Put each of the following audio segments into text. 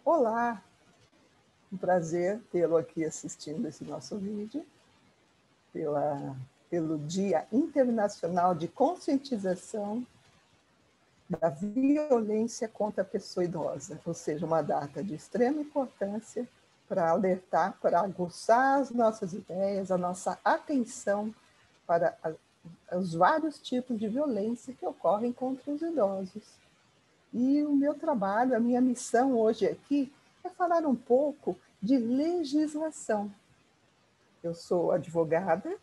Olá, um prazer tê-lo aqui assistindo esse nosso vídeo, pelo Dia Internacional de Conscientização da Violência contra a Pessoa Idosa, ou seja, uma data de extrema importância para alertar, para aguçar as nossas ideias, a nossa atenção para os vários tipos de violência que ocorrem contra os idosos. E o meu trabalho, a minha missão hoje aqui é falar um pouco de legislação. Eu sou advogada,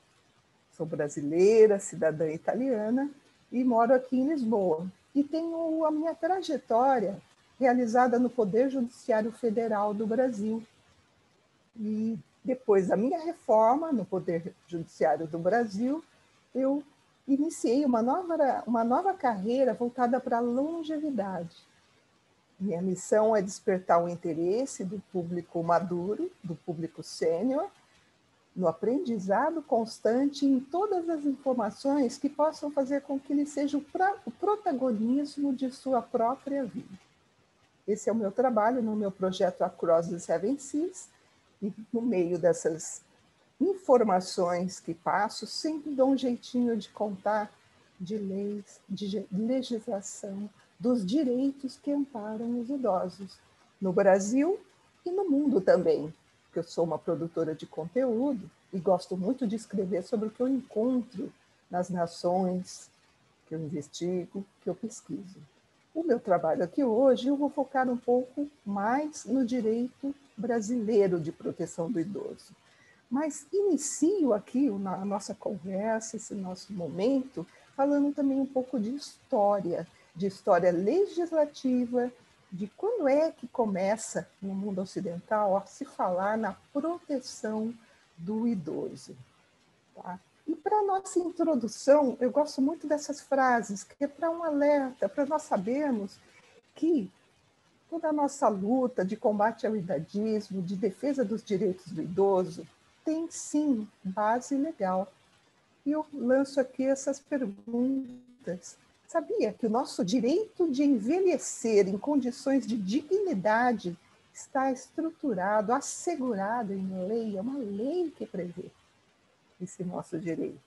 sou brasileira, cidadã italiana e moro aqui em Lisboa. E tenho a minha trajetória realizada no Poder Judiciário Federal do Brasil. E depois da minha reforma no Poder Judiciário do Brasil, eu iniciei uma nova carreira voltada para a longevidade. Minha missão é despertar o interesse do público maduro, do público sênior, no aprendizado constante em todas as informações que possam fazer com que ele seja o protagonismo de sua própria vida. Esse é o meu trabalho no meu projeto Across the Seven Seas, e no meio dessas informações que passo, sempre dou um jeitinho de contar de leis, de legislação, dos direitos que amparam os idosos, no Brasil e no mundo também, porque eu sou uma produtora de conteúdo e gosto muito de escrever sobre o que eu encontro nas nações que eu investigo, que eu pesquiso. O meu trabalho aqui hoje, eu vou focar um pouco mais no direito brasileiro de proteção do idoso. Mas inicio aqui a nossa conversa, esse nosso momento, falando também um pouco de história legislativa, de quando é que começa no mundo ocidental a se falar na proteção do idoso. Tá? E para a nossa introdução, eu gosto muito dessas frases, que é para um alerta, para nós sabermos que toda a nossa luta de combate ao idadismo, de defesa dos direitos do idoso, tem sim base legal. E eu lanço aqui essas perguntas. Sabia que o nosso direito de envelhecer em condições de dignidade está estruturado, assegurado em lei? É uma lei que prevê esse nosso direito.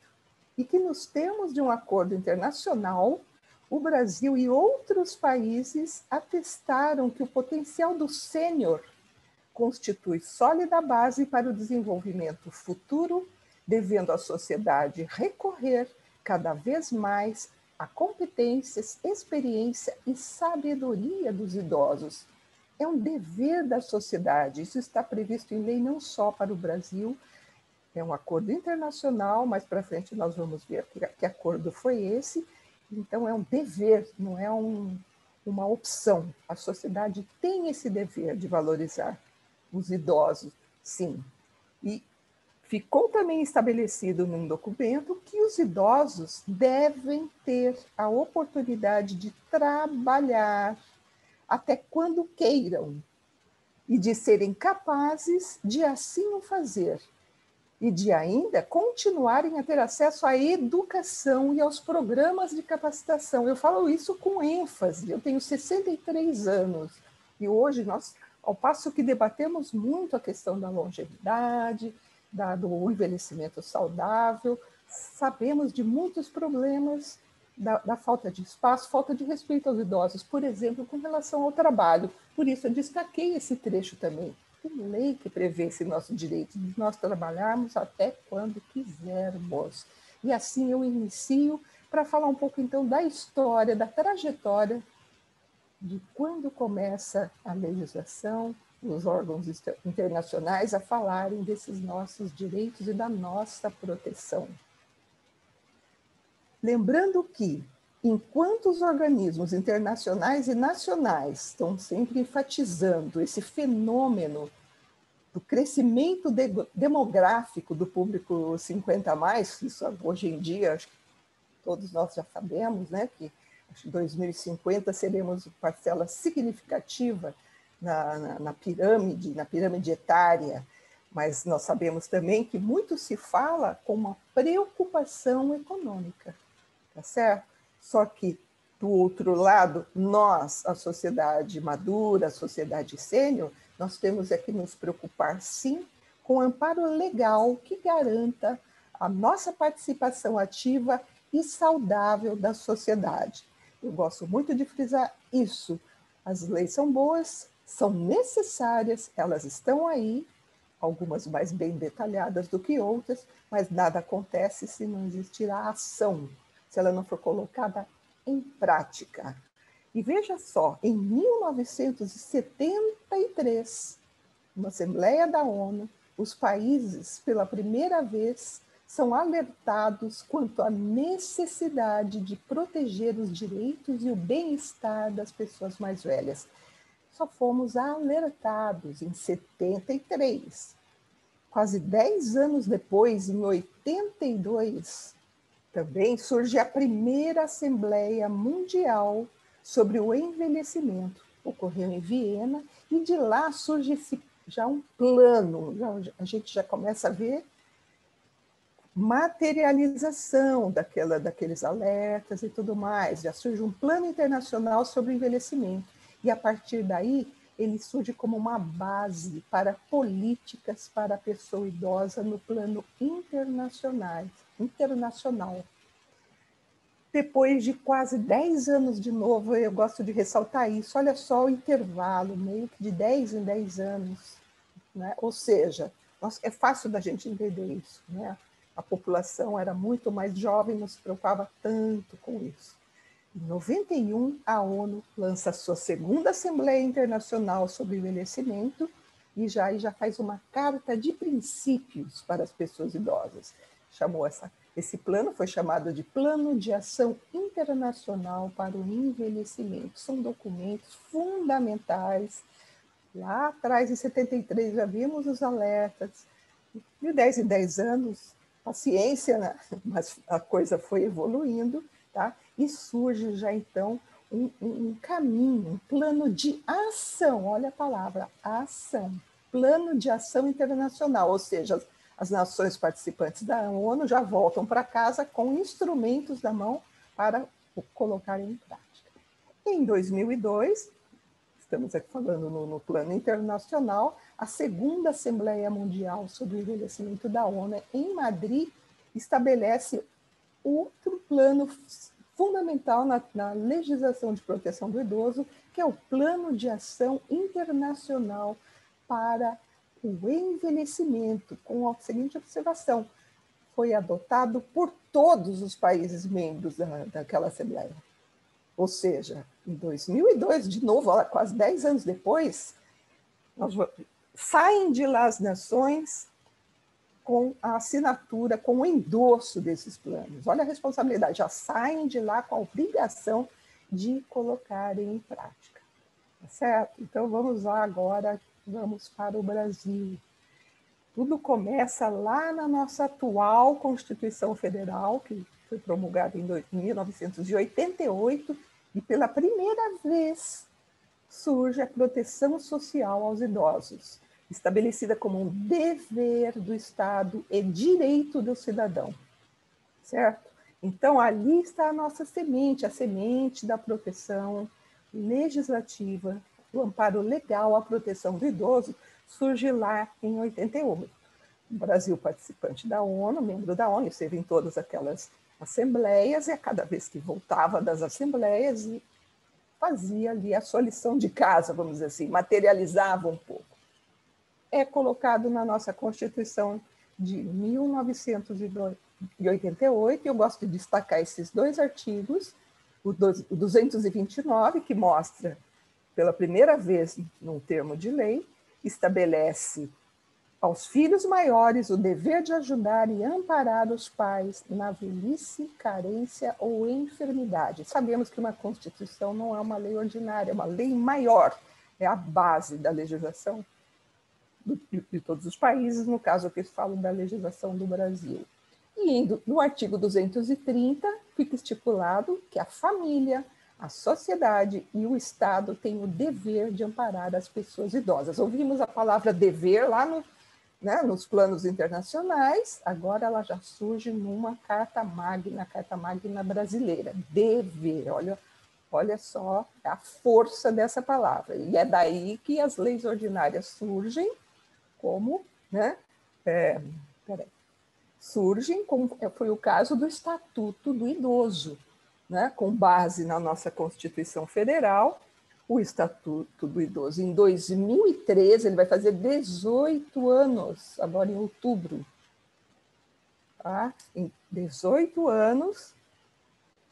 E que nos termos de um acordo internacional, o Brasil e outros países atestaram que o potencial do sênior constitui sólida base para o desenvolvimento futuro, devendo a sociedade recorrer cada vez mais a competências, experiência e sabedoria dos idosos. É um dever da sociedade, isso está previsto em lei não só para o Brasil, é um acordo internacional, mais para frente nós vamos ver que acordo foi esse. Então, é um dever, não é uma opção. A sociedade tem esse dever de valorizar os idosos, sim. E ficou também estabelecido num documento que os idosos devem ter a oportunidade de trabalhar até quando queiram e de serem capazes de assim o fazer, e de ainda continuarem a ter acesso à educação e aos programas de capacitação. Eu falo isso com ênfase, eu tenho 63 anos, e hoje nós, ao passo que debatemos muito a questão da longevidade, do envelhecimento saudável, sabemos de muitos problemas da falta de espaço, falta de respeito aos idosos, por exemplo, com relação ao trabalho. Por isso eu destaquei esse trecho também. Tem lei que prevê esse nosso direito de nós trabalharmos até quando quisermos. E assim eu inicio para falar um pouco, então, da história, da trajetória de quando começa a legislação, os órgãos internacionais a falarem desses nossos direitos e da nossa proteção. Lembrando que, enquanto os organismos internacionais e nacionais estão sempre enfatizando esse fenômeno do crescimento demográfico do público 50 a mais, isso hoje em dia, acho que todos nós já sabemos, né, que em 2050 seremos parcela significativa na pirâmide etária, mas nós sabemos também que muito se fala com uma preocupação econômica, tá certo? Só que do outro lado, nós, a sociedade madura, a sociedade sênior, nós temos que nos preocupar, sim, com amparo legal que garanta a nossa participação ativa e saudável da sociedade. Eu gosto muito de frisar isso. As leis são boas, são necessárias, elas estão aí, algumas mais bem detalhadas do que outras, mas nada acontece se não existir a ação, se ela não for colocada em prática. E veja só, em 1973, na Assembleia da ONU, os países, pela primeira vez, são alertados quanto à necessidade de proteger os direitos e o bem-estar das pessoas mais velhas. Só fomos alertados em 73. Quase 10 anos depois, em 82, também surge a primeira Assembleia Mundial sobre o Envelhecimento. Ocorreu em Viena, e de lá surge já um plano, a gente já começa a ver materialização daqueles alertas e tudo mais. Já surge um plano internacional sobre o envelhecimento. E, a partir daí, ele surge como uma base para políticas para a pessoa idosa no plano internacional. Depois de quase 10 anos de novo, eu gosto de ressaltar isso, olha só o intervalo, meio que de 10 em 10 anos. Né? Ou seja, é fácil da gente entender isso. Né? A população era muito mais jovem, não se preocupava tanto com isso. Em 91, a ONU lança a sua segunda Assembleia Internacional sobre o Envelhecimento e já faz uma carta de princípios para as pessoas idosas. Esse plano foi chamado de Plano de Ação Internacional para o Envelhecimento. São documentos fundamentais. Lá atrás, em 73, já vimos os alertas. De 10 em 10 anos, paciência, né? Mas a coisa foi evoluindo, tá? E surge já, então, um caminho, um plano de ação, olha a palavra, ação, plano de ação internacional, ou seja, as nações participantes da ONU já voltam para casa com instrumentos na mão para colocar em prática. Em 2002, estamos aqui falando no plano internacional, a segunda Assembleia Mundial sobre o Envelhecimento da ONU, em Madrid, estabelece outro plano fundamental na legislação de proteção do idoso, que é o Plano de Ação Internacional para o Envelhecimento, com a seguinte observação: foi adotado por todos os países membros daquela Assembleia. Ou seja, em 2002, de novo, quase 10 anos depois, saem de lá as nações com a assinatura, com o endosso desses planos. Olha a responsabilidade, já saem de lá com a obrigação de colocarem em prática. Tá certo? Então, vamos lá agora, vamos para o Brasil. Tudo começa lá na nossa atual Constituição Federal, que foi promulgada em 1988, e pela primeira vez surge a proteção social aos idosos, estabelecida como um dever do Estado e direito do cidadão, certo? Então, ali está a nossa semente, a semente da proteção legislativa, o amparo legal à proteção do idoso, surge lá em 88. O Brasil, participante da ONU, membro da ONU, esteve em todas aquelas assembleias, e a cada vez que voltava das assembleias, fazia ali a sua lição de casa, vamos dizer assim, materializava um pouco. É colocado na nossa Constituição de 1988, e eu gosto de destacar esses dois artigos, o 229, que mostra, pela primeira vez num termo de lei, estabelece aos filhos maiores o dever de ajudar e amparar os pais na velhice, carência ou enfermidade. Sabemos que uma Constituição não é uma lei ordinária, é uma lei maior, é a base da legislação de todos os países, no caso aqui eu falo da legislação do Brasil. E no artigo 230 fica estipulado que a família, a sociedade e o Estado têm o dever de amparar as pessoas idosas. Ouvimos a palavra dever lá nos planos internacionais, agora ela já surge numa Carta Magna brasileira. Dever, olha Olha só a força dessa palavra. E é daí que as leis ordinárias surgem como, né? Surgem, como foi o caso do Estatuto do Idoso, né? Com base na nossa Constituição Federal, o Estatuto do Idoso, em 2013, ele vai fazer 18 anos, agora em outubro. Tá? Em 18 anos,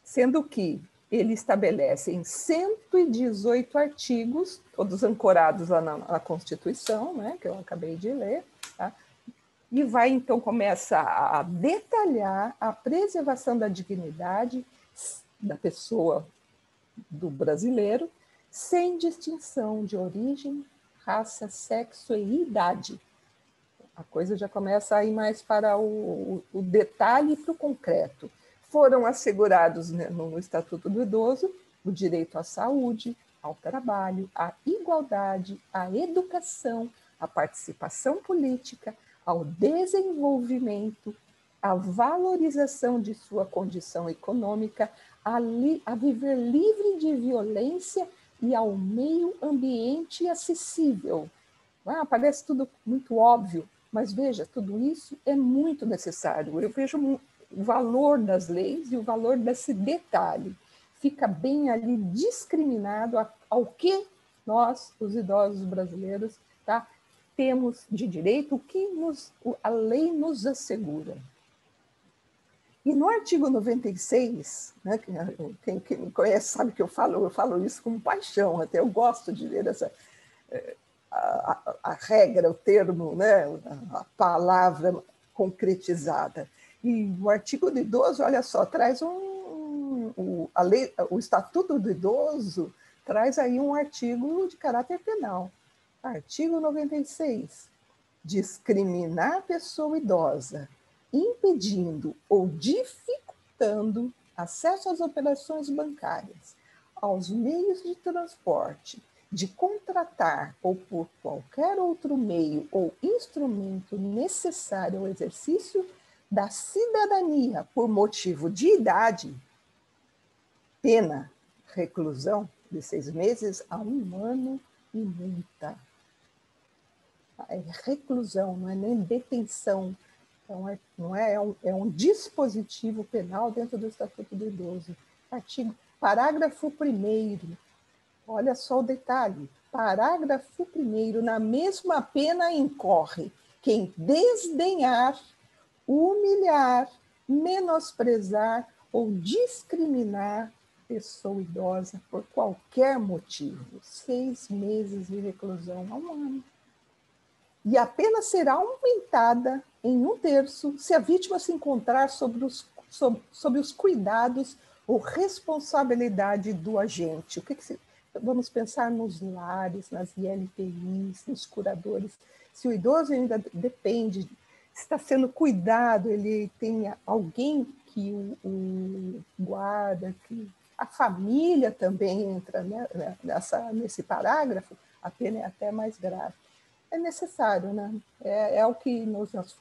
sendo que ele estabelece em 118 artigos, todos ancorados lá na Constituição, né, que eu acabei de ler, tá? E vai, então, começa a detalhar a preservação da dignidade da pessoa, do brasileiro, sem distinção de origem, raça, sexo e idade. A coisa já começa a ir mais para o detalhe e para o concreto. Foram assegurados, né, no Estatuto do Idoso o direito à saúde, ao trabalho, à igualdade, à educação, à participação política, ao desenvolvimento, à valorização de sua condição econômica, a viver livre de violência e ao meio ambiente acessível. Parece tudo muito óbvio, mas veja, tudo isso é muito necessário. Eu vejo o valor das leis e o valor desse detalhe. Fica bem ali discriminado ao que nós, os idosos brasileiros, tá, temos de direito, o que a lei nos assegura. E no artigo 96, né, quem me conhece sabe que eu falo isso com paixão, até eu gosto de ver a regra, o termo, né, a palavra concretizada. E o artigo do idoso, olha só, traz o Estatuto do Idoso traz aí um artigo de caráter penal. Artigo 96. Discriminar a pessoa idosa, impedindo ou dificultando acesso às operações bancárias, aos meios de transporte, de contratar ou por qualquer outro meio ou instrumento necessário ao exercício da cidadania por motivo de idade, pena, reclusão de 6 meses a 1 ano e multa. É reclusão, não é nem detenção. Então, é um dispositivo penal dentro do Estatuto do Idoso. Parágrafo 1º. Olha só o detalhe. Parágrafo 1º. Na mesma pena incorre quem desdenhar, humilhar, menosprezar ou discriminar pessoa idosa por qualquer motivo. 6 meses de reclusão a 1 ano. E a pena será aumentada em 1/3 se a vítima se encontrar sob os cuidados ou responsabilidade do agente. Vamos pensar nos lares, nas ILPIs, nos curadores. Se o idoso ainda depende, está sendo cuidado, ele tem alguém que o guarda, que a família também entra, né, nesse parágrafo, a pena é até mais grave. É necessário, né? É o que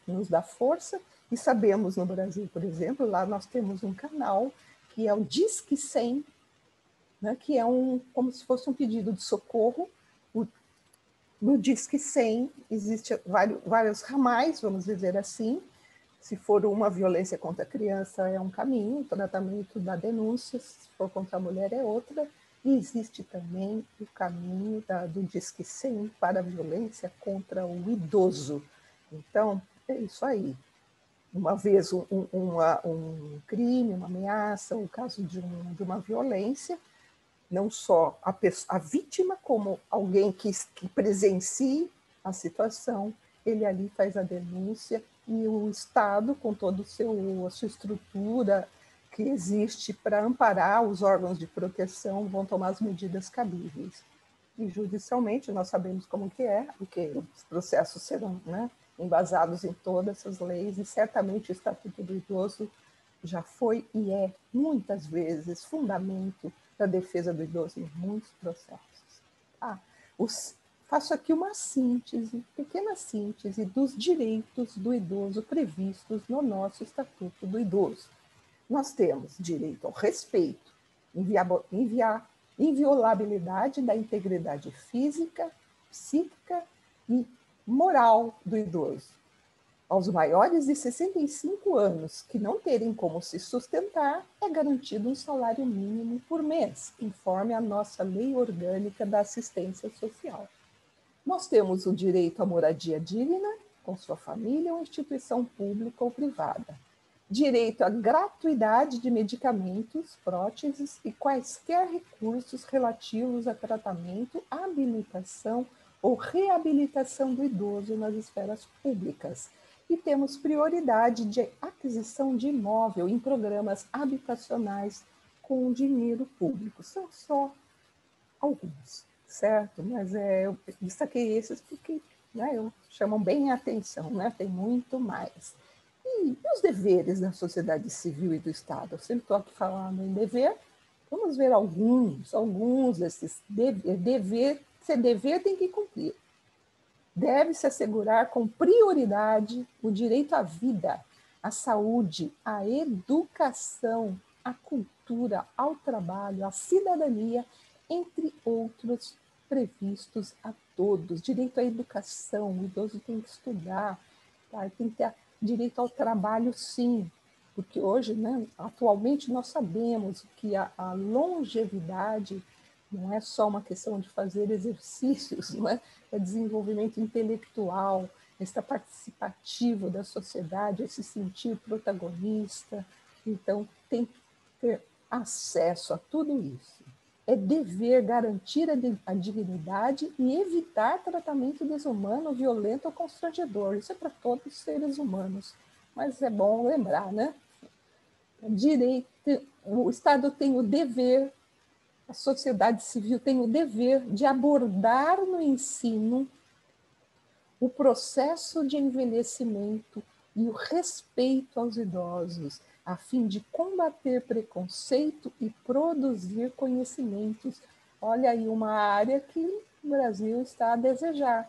nos dá força, e sabemos no Brasil, por exemplo, lá nós temos um canal que é o Disque 100, né, que é como se fosse um pedido de socorro. No Disque 100 existem vários ramais, vamos dizer assim. Se for uma violência contra a criança, é um caminho, o tratamento da denúncia, se for contra a mulher, é outra. E existe também o caminho do Disque 100 para a violência contra o idoso. Então, é isso aí. Uma vez um crime, uma ameaça, o caso de uma violência, não só a vítima, como alguém que presencie a situação, ele ali faz a denúncia, e o Estado, com toda a sua estrutura que existe para amparar os órgãos de proteção, vão tomar as medidas cabíveis. E judicialmente, nós sabemos como que é, porque os processos serão, né, embasados em todas essas leis, e certamente o Estatuto do Idoso já foi e é, muitas vezes, fundamento da defesa do idoso em muitos processos. Faço aqui uma síntese, pequena síntese, dos direitos do idoso previstos no nosso Estatuto do Idoso. Nós temos direito ao respeito, inviolabilidade da integridade física, psíquica e moral do idoso. Aos maiores de 65 anos que não terem como se sustentar, é garantido um salário mínimo por mês, conforme a nossa lei orgânica da assistência social. Nós temos o direito à moradia digna, com sua família ou instituição pública ou privada. Direito à gratuidade de medicamentos, próteses e quaisquer recursos relativos a tratamento, habilitação ou reabilitação do idoso nas esferas públicas. E temos prioridade de aquisição de imóvel em programas habitacionais com dinheiro público. São só alguns, certo? Mas eu destaquei esses porque, né, chamam bem a atenção, né? Tem muito mais. E os deveres da sociedade civil e do Estado? Eu sempre estou aqui falando em dever, vamos ver alguns desses dever. Se é dever, tem que cumprir. Deve-se assegurar com prioridade o direito à vida, à saúde, à educação, à cultura, ao trabalho, à cidadania, entre outros previstos a todos. Direito à educação, o idoso tem que estudar, tá? Tem que ter direito ao trabalho, sim, porque hoje, né, atualmente, nós sabemos que a longevidade não é só uma questão de fazer exercícios, não é? É desenvolvimento intelectual, estar participativo da sociedade, é se sentir protagonista. Então, tem que ter acesso a tudo isso. É dever garantir a dignidade e evitar tratamento desumano, violento ou constrangedor. Isso é para todos os seres humanos, mas é bom lembrar, né? O Estado tem o dever, a sociedade civil tem o dever de abordar no ensino o processo de envelhecimento e o respeito aos idosos, a fim de combater preconceito e produzir conhecimentos. Olha aí uma área que o Brasil está a desejar.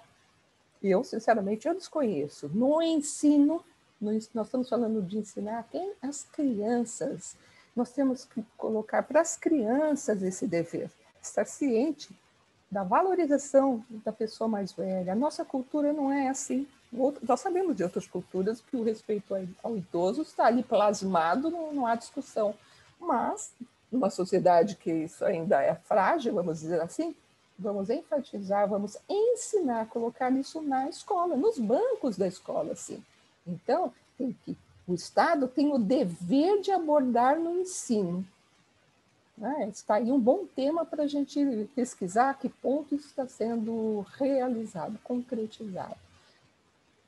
Eu, sinceramente, eu desconheço. No ensino, nós estamos falando de ensinar quem? As crianças. Nós temos que colocar para as crianças esse dever, estar ciente da valorização da pessoa mais velha. A nossa cultura não é assim. Nós sabemos de outras culturas que o respeito ao idoso está ali plasmado, não há discussão. Mas, numa sociedade que isso ainda é frágil, vamos dizer assim, vamos enfatizar, vamos ensinar, colocar isso na escola, nos bancos da escola, sim. Então, o Estado tem o dever de abordar no ensino. Está aí um bom tema para a gente pesquisar a que ponto isso está sendo realizado, concretizado.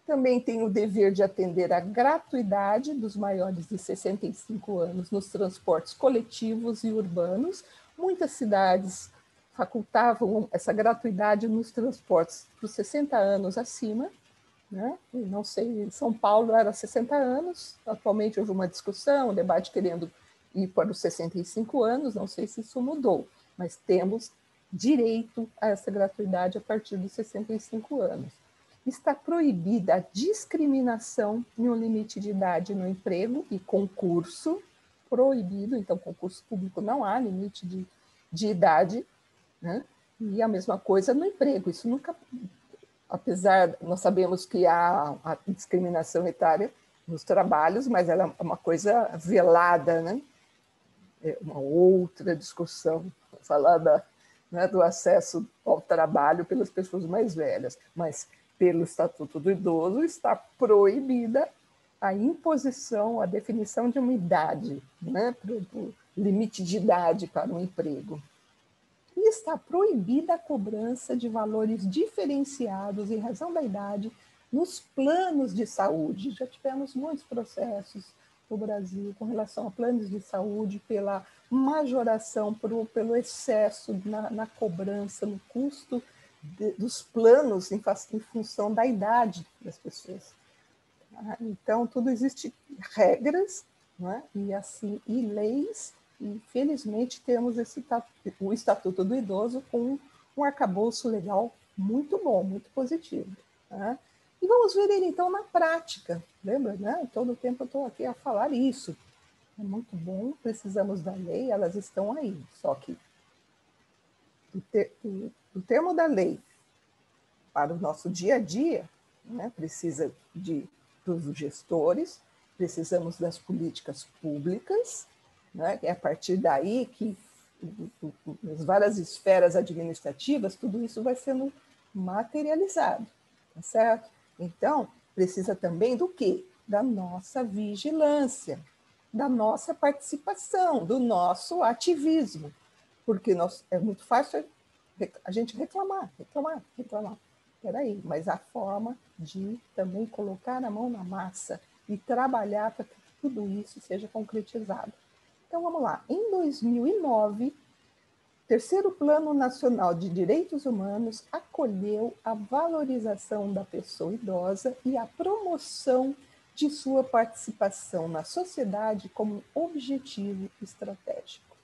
Também tem o dever de atender à gratuidade dos maiores de 65 anos nos transportes coletivos e urbanos. Muitas cidades facultavam essa gratuidade nos transportes para os 60 anos acima, né? Não sei, São Paulo era 60 anos, atualmente houve uma discussão, um debate querendo ir para os 65 anos, não sei se isso mudou, mas temos direito a essa gratuidade a partir dos 65 anos. Está proibida a discriminação em um limite de idade no emprego e concurso, proibido, então concurso público não há limite de idade, né? E a mesma coisa no emprego, isso nunca, apesar, nós sabemos que há a discriminação etária nos trabalhos, mas ela é uma coisa velada, né? É uma outra discussão, falar né, do acesso ao trabalho pelas pessoas mais velhas, mas pelo Estatuto do Idoso está proibida a imposição, a definição de uma idade, né, o limite de idade para um emprego. E está proibida a cobrança de valores diferenciados em razão da idade nos planos de saúde. Já tivemos muitos processos no Brasil com relação a planos de saúde pela majoração, pelo excesso na cobrança, no custo dos planos em função da idade das pessoas. Então, tudo existe regras, né? e leis, e felizmente temos o Estatuto do Idoso com um arcabouço legal muito bom, muito positivo. Né? E vamos ver ele então na prática, lembra? Né? Todo o tempo eu estou aqui a falar isso. É muito bom, precisamos da lei, elas estão aí, só que o termo da lei para o nosso dia a dia, né, precisa dos gestores, precisamos das políticas públicas, né, é a partir daí que nas várias esferas administrativas, tudo isso vai sendo materializado, tá certo? Então, precisa também do quê? Da nossa vigilância, da nossa participação, do nosso ativismo, porque é muito fácil a gente reclamar. Peraí, mas a forma de também colocar a mão na massa e trabalhar para que tudo isso seja concretizado. Então, vamos lá. Em 2009, o Terceiro Plano Nacional de Direitos Humanos acolheu a valorização da pessoa idosa e a promoção de sua participação na sociedade como objetivo estratégico.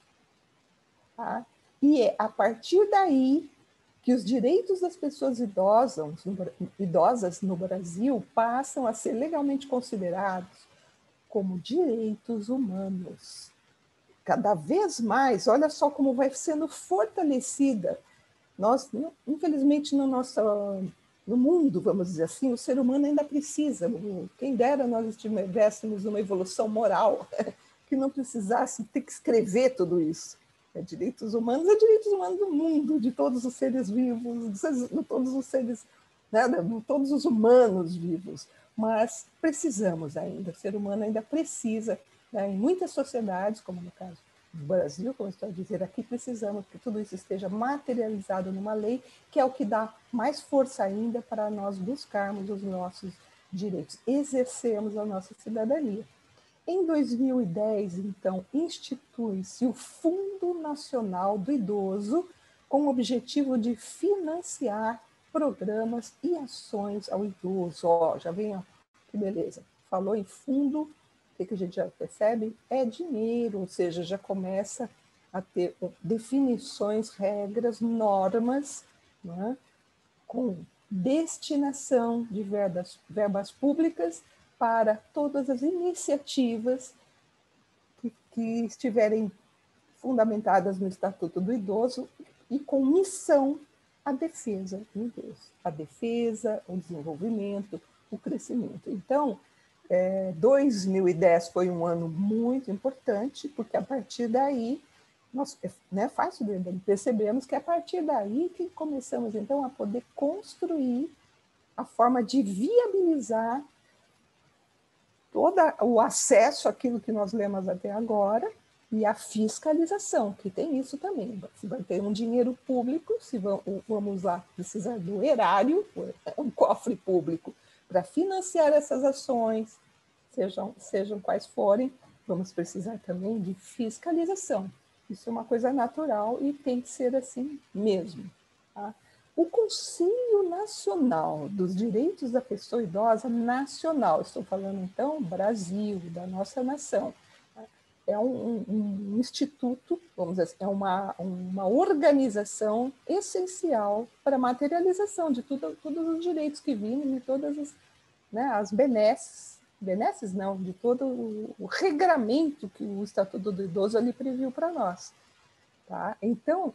Tá? E é a partir daí que os direitos das pessoas idosas no Brasil passam a ser legalmente considerados como direitos humanos. Cada vez mais, olha só como vai sendo fortalecida. Nós, infelizmente, no mundo, vamos dizer assim, o ser humano ainda precisa, quem dera nós estivéssemos numa evolução moral, que não precisasse ter que escrever tudo isso. Direitos humanos do mundo, de todos os seres vivos, de todos os seres, né, de todos os humanos vivos. Mas precisamos ainda, o ser humano ainda precisa, né, em muitas sociedades, como no caso do Brasil, como eu estou a dizer aqui, precisamos que tudo isso esteja materializado numa lei, que é o que dá mais força ainda para nós buscarmos os nossos direitos, exercermos a nossa cidadania. Em 2010, então, institui-se o Fundo Nacional do Idoso, com o objetivo de financiar programas e ações ao idoso. Já vem, que beleza. Falou em fundo, o que a gente já percebe? É dinheiro, ou seja, já começa a ter definições, regras, normas, né, com destinação de verbas públicas para todas as iniciativas que estiverem fundamentadas no Estatuto do Idoso e com missão a defesa do idoso, a defesa, o desenvolvimento, o crescimento. Então, 2010 foi um ano muito importante, porque a partir daí, nós, fácil de percebermos que é a partir daí que começamos, então, a poder construir a forma de viabilizar todo o acesso àquilo que nós lemos até agora e a fiscalização, que tem isso também. Se vai ter um dinheiro público, se vamos lá precisar do erário, um cofre público, para financiar essas ações, sejam quais forem, vamos precisar também de fiscalização. Isso é uma coisa natural e tem que ser assim mesmo. Tá? O Conselho Nacional dos Direitos da Pessoa Idosa Nacional, estou falando então Brasil, da nossa nação, é um instituto, vamos dizer assim, é uma organização essencial para a materialização de todos os direitos que vimos e todas as benesses não, de todo o regramento que o Estatuto do Idoso ali previu para nós. Tá? Então,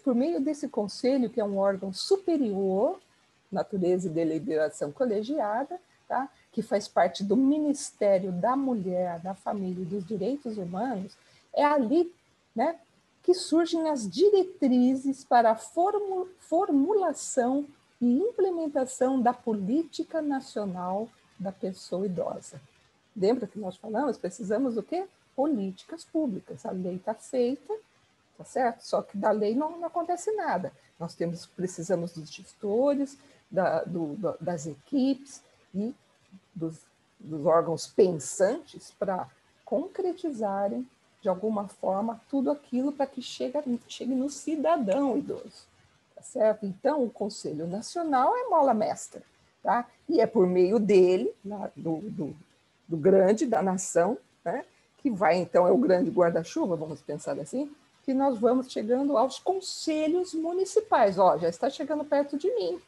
por meio desse conselho, que é um órgão superior, natureza e deliberação colegiada, tá? Que faz parte do Ministério da Mulher, da Família e dos Direitos Humanos, é ali, né, que surgem as diretrizes para a formulação e implementação da Política Nacional da Pessoa Idosa. Lembra que nós falamos? Precisamos do quê? Políticas públicas. A lei está feita, tá certo? Só que da lei não acontece nada. Nós precisamos dos gestores, das equipes e dos órgãos pensantes para concretizarem, de alguma forma, tudo aquilo para que chegue no cidadão idoso. Tá certo? Então, o Conselho Nacional é mola mestra. Tá? E é por meio dele, do grande, da nação, né? Que vai, então, é o grande guarda-chuva, vamos pensar assim, que nós vamos chegando aos conselhos municipais. Já está chegando perto de mim,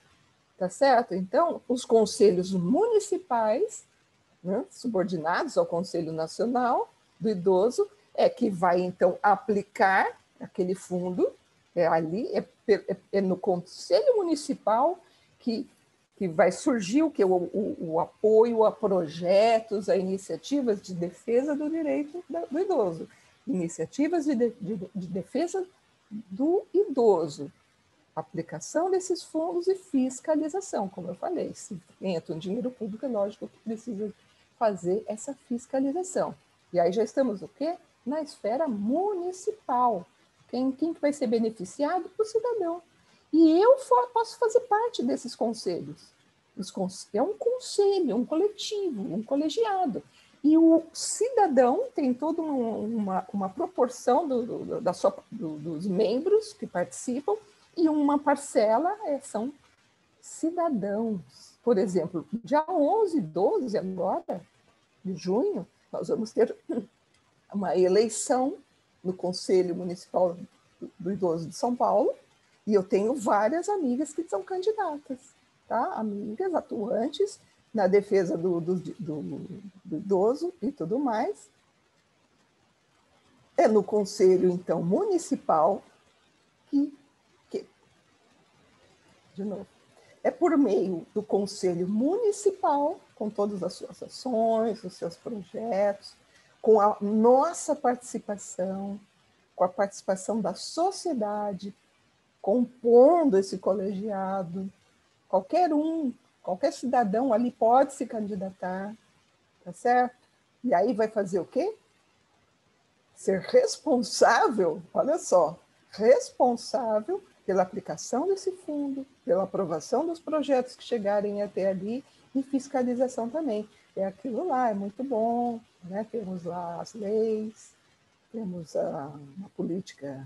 tá certo? Então, os conselhos municipais, né, subordinados ao Conselho Nacional do Idoso, é que vai, então, aplicar aquele fundo, É no Conselho Municipal que vai surgir o apoio a projetos, a iniciativas de defesa do direito do idoso, iniciativas de defesa do idoso, aplicação desses fundos e fiscalização, como eu falei. Se entra um dinheiro público, é lógico que precisa fazer essa fiscalização. E aí já estamos o quê? Na esfera municipal. Quem vai ser beneficiado? O cidadão. E eu posso fazer parte desses conselhos. É um conselho, um coletivo, um colegiado. E o cidadão tem toda uma proporção dos membros que participam, e uma parcela são cidadãos. Por exemplo, dia 11 e 12 agora, de junho, nós vamos ter uma eleição no Conselho Municipal do Idoso de São Paulo, e eu tenho várias amigas que são candidatas, tá? Amigas atuantes na defesa do idoso e tudo mais. É no Conselho, então, Municipal que de novo, é por meio do Conselho Municipal, com todas as suas ações, os seus projetos, com a nossa participação, com a participação da sociedade, compondo esse colegiado. Qualquer cidadão ali pode se candidatar, tá certo? E aí vai fazer o quê? Ser responsável, olha só, responsável pela aplicação desse fundo, pela aprovação dos projetos que chegarem até ali e fiscalização também. É aquilo lá, é muito bom, né? Temos lá as leis, temos uma política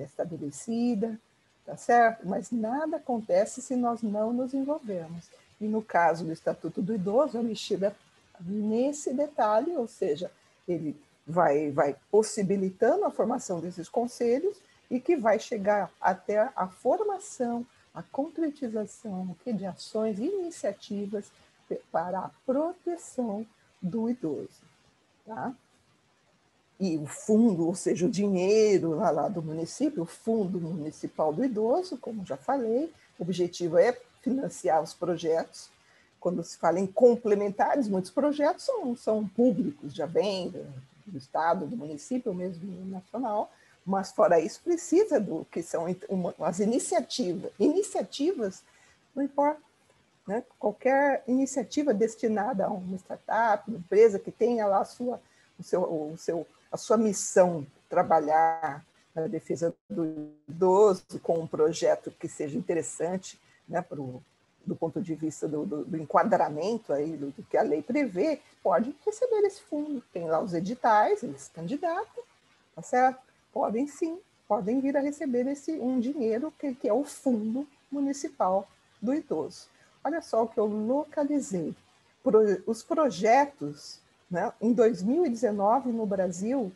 estabelecida, tá certo? Mas nada acontece se nós não nos envolvermos. E no caso do Estatuto do Idoso, a mexida nesse detalhe, ou seja, ele vai possibilitando a formação desses conselhos e que vai chegar até a formação, a concretização de ações e iniciativas para a proteção do idoso. Tá? E o fundo, ou seja, o dinheiro lá do município, o Fundo Municipal do Idoso, como já falei, o objetivo é financiar os projetos. Quando se fala em complementares, muitos projetos são públicos, já vem do Estado, do município, mesmo nacional, mas fora isso precisa do que são as iniciativas, não importa, né? Qualquer iniciativa destinada a uma startup, uma empresa que tenha lá a sua missão, trabalhar na defesa do idoso com um projeto que seja interessante, né, do ponto de vista do enquadramento aí, do que a lei prevê, pode receber esse fundo. Tem lá os editais, eles se candidatam, tá certo? Podem sim, podem vir a receber um dinheiro que é o Fundo Municipal do Idoso. Olha só o que eu localizei. Os projetos, né, em 2019, no Brasil,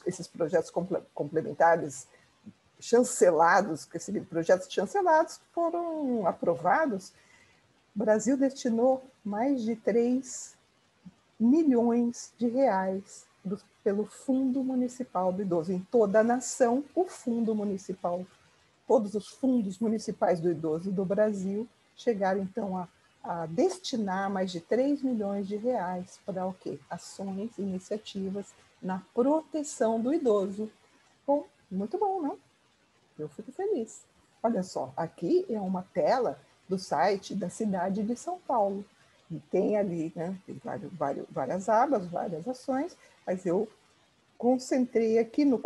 esses projetos complementares chancelados, projetos chancelados foram aprovados. O Brasil destinou mais de 3 milhões de reais pelo Fundo Municipal do Idoso. Em toda a nação, o Fundo Municipal, todos os fundos municipais do idoso do Brasil chegaram, então, a destinar mais de 3 milhões de reais para o quê? Ações, iniciativas na proteção do idoso. Bom, muito bom, não? Eu fico feliz. Olha só, aqui é uma tela do site da cidade de São Paulo. E tem ali, né, tem várias abas, várias ações, mas eu concentrei aqui no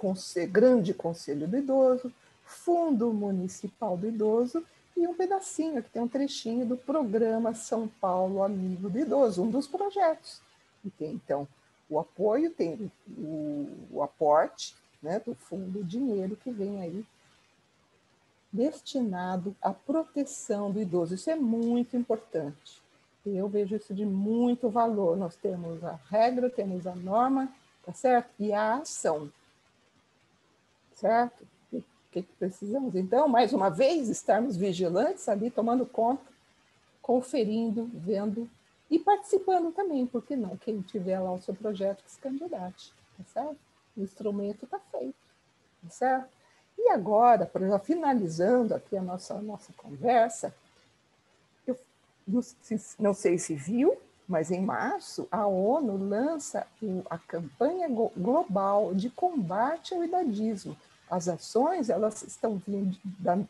Grande Conselho do Idoso, Fundo Municipal do Idoso e um pedacinho, aqui tem um trechinho do programa São Paulo Amigo do Idoso, um dos projetos. E tem, então, o apoio, tem o aporte, né, do fundo, o dinheiro que vem aí destinado à proteção do idoso. Isso é muito importante. Eu vejo isso de muito valor. Nós temos a regra, temos a norma, tá certo? E a ação, certo? O que precisamos? Então, mais uma vez, estarmos vigilantes ali, tomando conta, conferindo, vendo e participando também, por que não? Quem tiver lá o seu projeto que se candidate, tá certo? O instrumento está feito. certo? E agora, já finalizando aqui a nossa conversa, eu não sei se viu, mas em março a ONU lança a campanha global de combate ao idadismo. As ações, elas estão vindo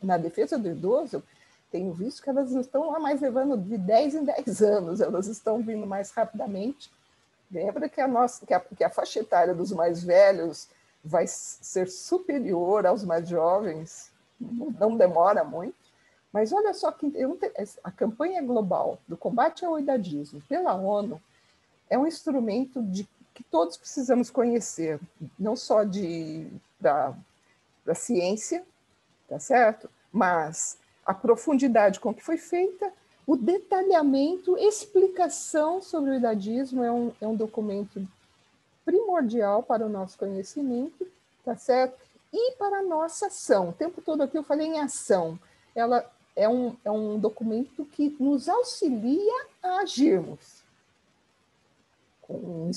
na defesa do idoso, tenho visto que elas não estão lá mais levando de 10 em 10 anos, elas estão vindo mais rapidamente. Lembra que a faixa etária dos mais velhos vai ser superior aos mais jovens, não demora muito. Mas olha só que a campanha global do combate ao idadismo pela ONU é um instrumento que todos precisamos conhecer, não só para a ciência, tá certo? Mas a profundidade com que foi feita, o detalhamento, explicação sobre o idadismo é um documento primordial para o nosso conhecimento, tá certo? E para a nossa ação. O tempo todo aqui eu falei em ação. Ela é um documento que nos auxilia a agirmos. Com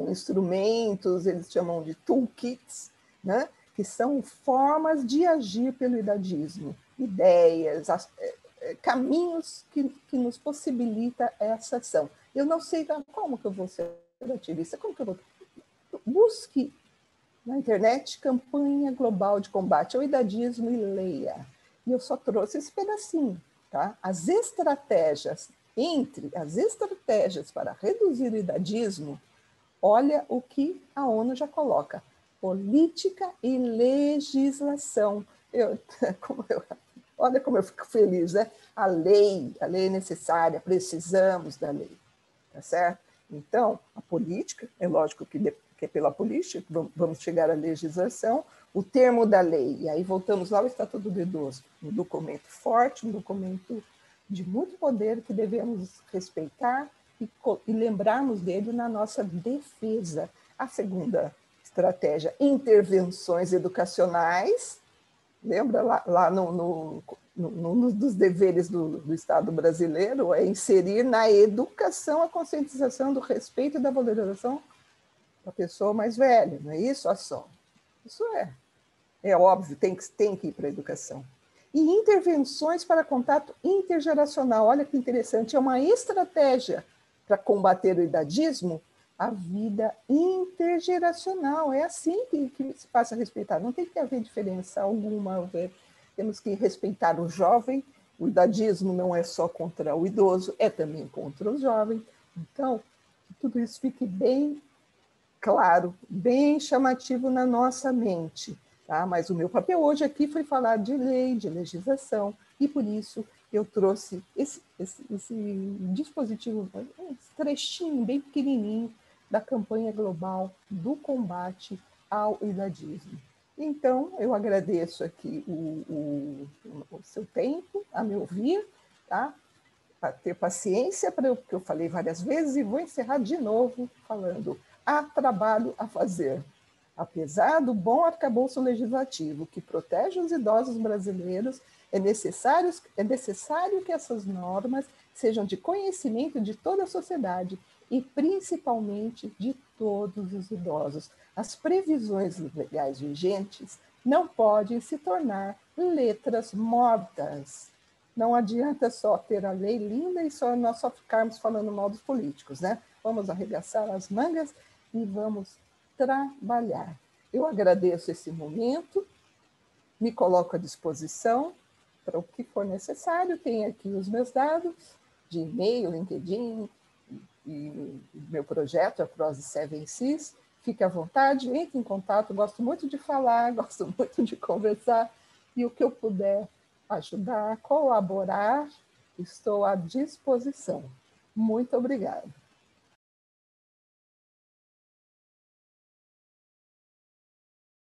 instrumentos, eles chamam de toolkits, né? Que são formas de agir pelo idadismo, ideias, caminhos que nos possibilita essa ação. Eu não sei como que eu vou ser ativista, como que eu vou... Busque na internet campanha global de combate ao idadismo e leia. E eu só trouxe esse pedacinho, tá? As estratégias para reduzir o idadismo, olha o que a ONU já coloca: política e legislação. Olha como eu fico feliz, né? A lei é necessária, precisamos da lei, tá certo? Então, a política, é lógico que é pela política, vamos chegar à legislação, o termo da lei, e aí voltamos lá ao Estatuto do Idoso, um documento forte, um documento de muito poder que devemos respeitar e lembrarmos dele na nossa defesa. A segunda estratégia, intervenções educacionais, lembra lá num dos deveres do Estado brasileiro, é inserir na educação a conscientização do respeito e da valorização da pessoa mais velha, não é isso, ação? Isso é óbvio, tem que ir para a educação. E intervenções para contato intergeracional, olha que interessante, é uma estratégia para combater o idadismo, a vida intergeracional, é assim que se passa a respeitar, não tem que haver diferença alguma, temos que respeitar o jovem, o idadismo não é só contra o idoso, é também contra o jovem, então, que tudo isso fique bem claro, bem chamativo na nossa mente. Tá? Mas o meu papel hoje aqui foi falar de lei, de legislação, e por isso eu trouxe esse dispositivo, esse trechinho bem pequenininho da campanha global do combate ao idadismo. Então, eu agradeço aqui o seu tempo a me ouvir, tá? Para ter paciência para o que eu falei várias vezes, e vou encerrar de novo falando: há trabalho a fazer. Apesar do bom arcabouço legislativo que protege os idosos brasileiros, é necessário que essas normas sejam de conhecimento de toda a sociedade e principalmente de todos os idosos. As previsões legais vigentes não podem se tornar letras mortas. Não adianta só ter a lei linda e nós só ficarmos falando mal dos políticos, né? Vamos arregaçar as mangas e vamos trabalhar. Eu agradeço esse momento, me coloco à disposição para o que for necessário. Tenho aqui os meus dados de e-mail, LinkedIn e meu projeto, a Prose 7Cs. Fique à vontade, entre em contato. Gosto muito de falar, gosto muito de conversar, e o que eu puder ajudar, colaborar, estou à disposição. Muito obrigada.